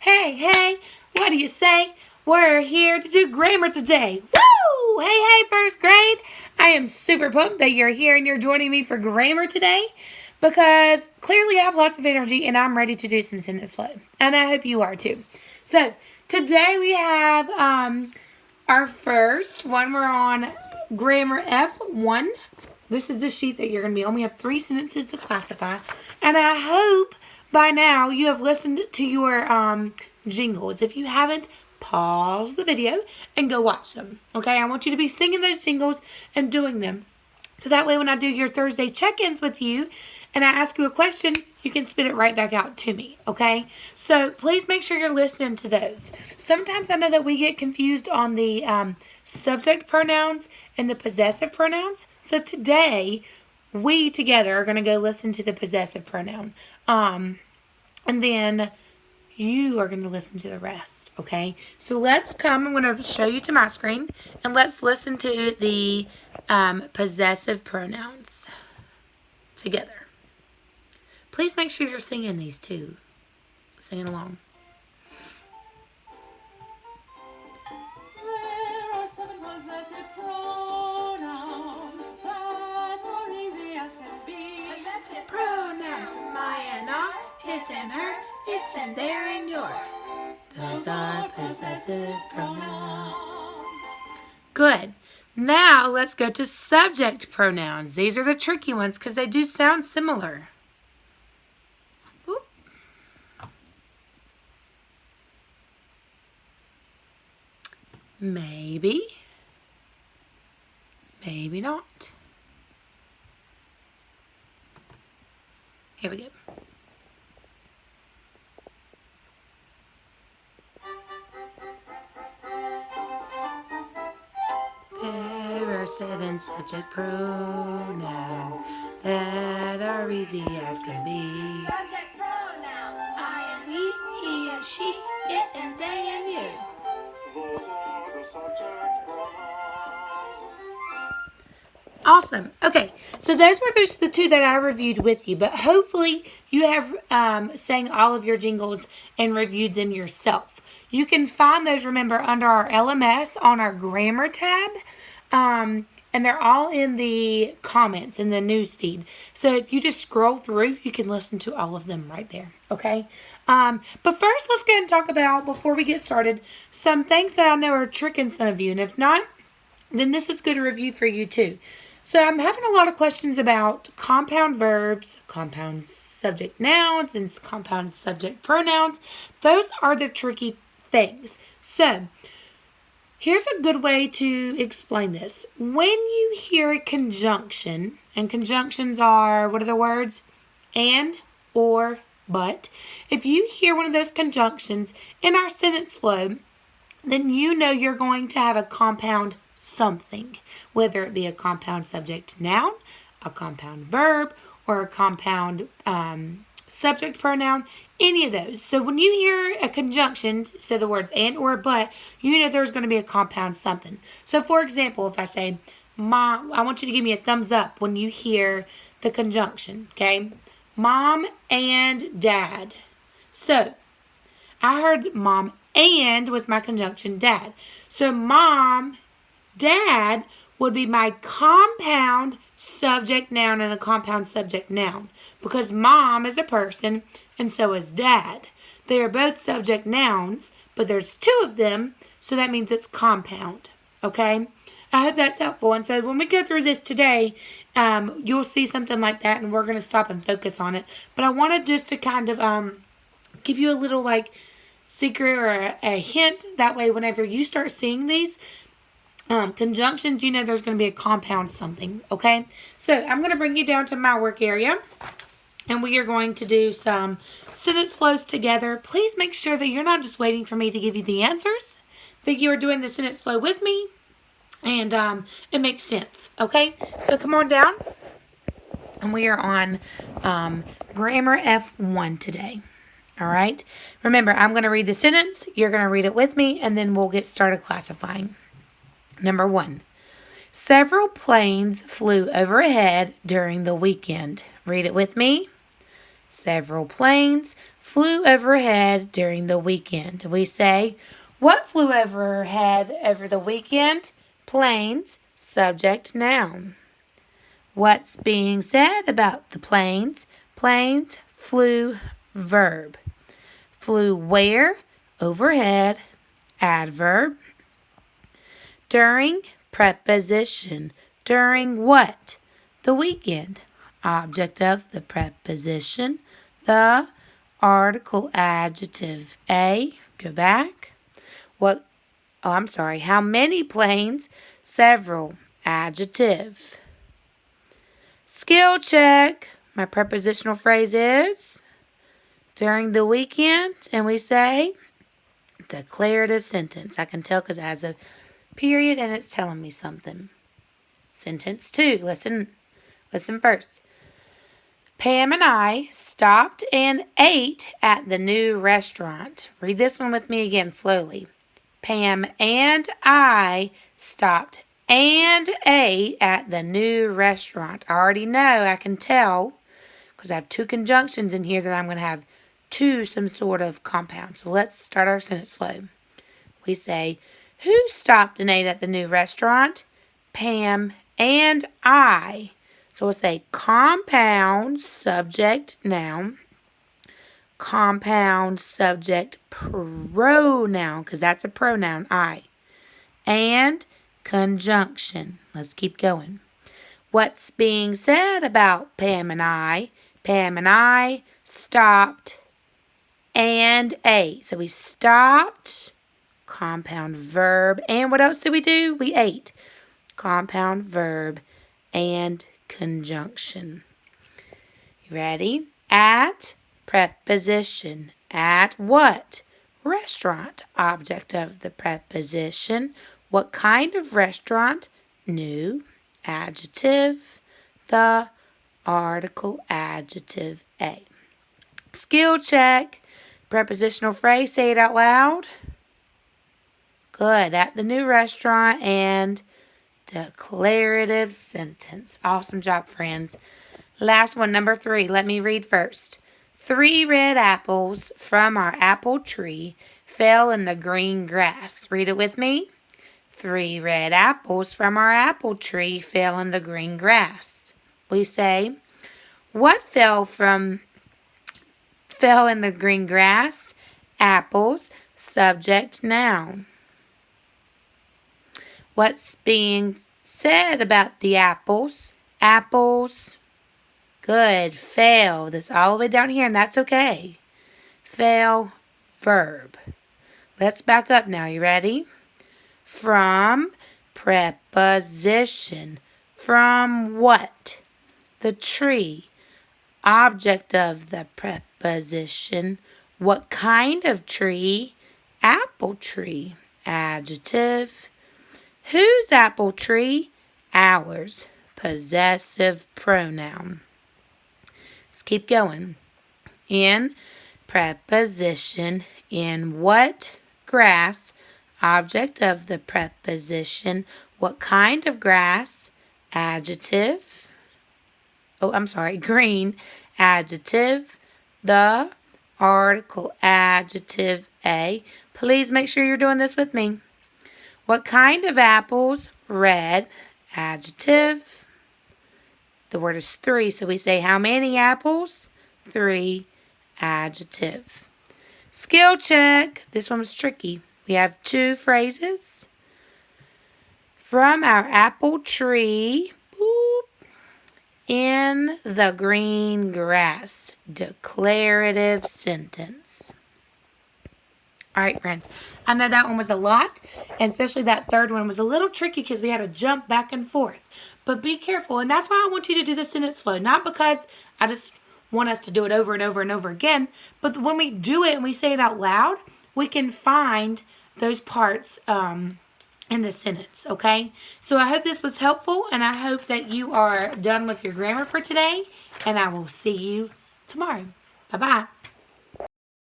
Hey, what do you say? We're here to do grammar today. Woo! Hey, first grade. I am super pumped that you're here and you're joining me for grammar today because clearly I have lots of energy and I'm ready to do some sentence flow. And I hope you are too. So, today we have our first one. We're on grammar F1. This is the sheet that you're going to be on. We have 3 sentences to classify. And I hope by now you have listened to your jingles. If you haven't, pause the video and go watch them. Okay, I want you to be singing those jingles and doing them. So that way when I do your Thursday check-ins with you and I ask you a question, you can spit it right back out to me. Okay, so please make sure you're listening to those. Sometimes I know that we get confused on the subject pronouns and the possessive pronouns. So today, we together are going to go listen to the possessive pronoun. And then you are going to listen to the rest, okay? So let's come. I'm going to show you to my screen. And let's listen to the possessive pronouns together. Please make sure you're singing these too. Singing along. There are 7 possessive pronouns that are easy as can be. Possessive pronouns. My and our, his and her, it's and their and your. Those are possessive pronouns. Good. Now let's go to subject pronouns. These are the tricky ones because they do sound similar. Oop. Maybe. Maybe not. Here we go. There are 7 subject pronouns that are easy as can be. Subject pronouns. I and we, he and she, it and they and you. Those are the subject pronouns. Awesome. Okay, so those were just the 2 that I reviewed with you, but hopefully you have sang all of your jingles and reviewed them yourself. You can find those, remember, under our LMS on our grammar tab, and they're all in the comments in the news feed. So if you just scroll through, you can listen to all of them right there, okay? But first, let's go ahead and talk about, before we get started, some things that I know are tricking some of you, and if not, then this is good review for you too. So I'm having a lot of questions about compound verbs, compound subject nouns, and compound subject pronouns. Those are the tricky things. So here's a good way to explain this. When you hear a conjunction, and conjunctions are, what are the words? And, or, but. If you hear one of those conjunctions in our sentence flow, then you know you're going to have a compound something, whether it be a compound subject noun, a compound verb, or a compound subject pronoun, any of those. So when you hear a conjunction, so the words and or but, you know there's going to be a compound something. So for example, if I say, Mom, I want you to give me a thumbs up when you hear the conjunction, okay? Mom and Dad. So I heard mom and was my conjunction dad. So mom, dad would be my compound subject noun and a compound subject noun because mom is a person and so is dad. They are both subject nouns, but there's 2 of them, so that means it's compound, okay? I hope that's helpful. And so when we go through this today, you'll see something like that and we're going to stop and focus on it. But I wanted just to kind of give you a little like secret or a hint. That way whenever you start seeing these conjunctions, you know there's going to be a compound something, okay? So I'm going to bring you down to my work area and we are going to do some sentence flows together. Please make sure that you're not just waiting for me to give you the answers, that you are doing the sentence flow with me and it makes sense, okay? So come on down and we are on grammar F1 today. All right. Remember, I'm going to read the sentence. You're going to read it with me, and then we'll get started classifying. Number 1. Several planes flew overhead during the weekend. Read it with me. Several planes flew overhead during the weekend? We say, what flew overhead over the weekend? Planes, subject, noun. What's being said about the planes? Planes flew, verb. Flew where? Overhead, adverb. During, preposition. During what? The weekend. Object of the preposition. The article adjective. A, go back. How many planes? Several. Adjective. Skill check. My prepositional phrase is during the weekend, and we say declarative sentence. I can tell because it has a period and it's telling me something. Sentence 2. Listen first. Pam and I stopped and ate at the new restaurant. Read this one with me again slowly. Pam and I stopped and ate at the new restaurant. I already know, I can tell, because I have two conjunctions in here that I'm going to have some sort of compound. So let's start our sentence flow. We say, who stopped and ate at the new restaurant? Pam and I. So we'll say compound, subject, noun. Compound, subject, pronoun, because that's a pronoun, I. And conjunction. Let's keep going. What's being said about Pam and I? Pam and I stopped and ate. So we stopped, compound verb, and what else did we do? We ate. Compound verb and conjunction. You ready? At, preposition. At what? Restaurant. Object of the preposition. What kind of restaurant? New. Adjective. The article adjective A. Skill check. Prepositional phrase. Say it out loud. Good. At the new restaurant and declarative sentence. Awesome job, friends. Last one, number 3. Let me read first. 3 red apples from our apple tree fell in the green grass. Read it with me. 3 red apples from our apple tree fell in the green grass. We say, what fell in the green grass? Apples, subject, noun. What's being said about the apples? Apples. Good. Fell. That's all the way down here, and that's okay. Fell, verb. Let's back up now. You ready? From, preposition. From what? The tree. Object of the preposition. What kind of tree? Apple tree. Adjective. Whose apple tree? Ours. Possessive pronoun. Let's keep going. In, preposition. In what? Grass. Object of the preposition. What kind of grass? Adjective. Green. Adjective. The article adjective A. Please make sure you're doing this with me. What kind of apples? Red. Adjective. The word is 3, so we say how many apples? 3. Adjective. Skill check. This one was tricky. We have 2 phrases. From our apple tree, in the green grass. Declarative sentence. All right, friends. I know that one was a lot, and especially that third one was a little tricky because we had to jump back and forth. But be careful, and that's why I want you to do the sentence flow. Not because I just want us to do it over and over and over again, but when we do it and we say it out loud, we can find those parts in the sentence, okay? So I hope this was helpful, and I hope that you are done with your grammar for today, and I will see you tomorrow. Bye-bye.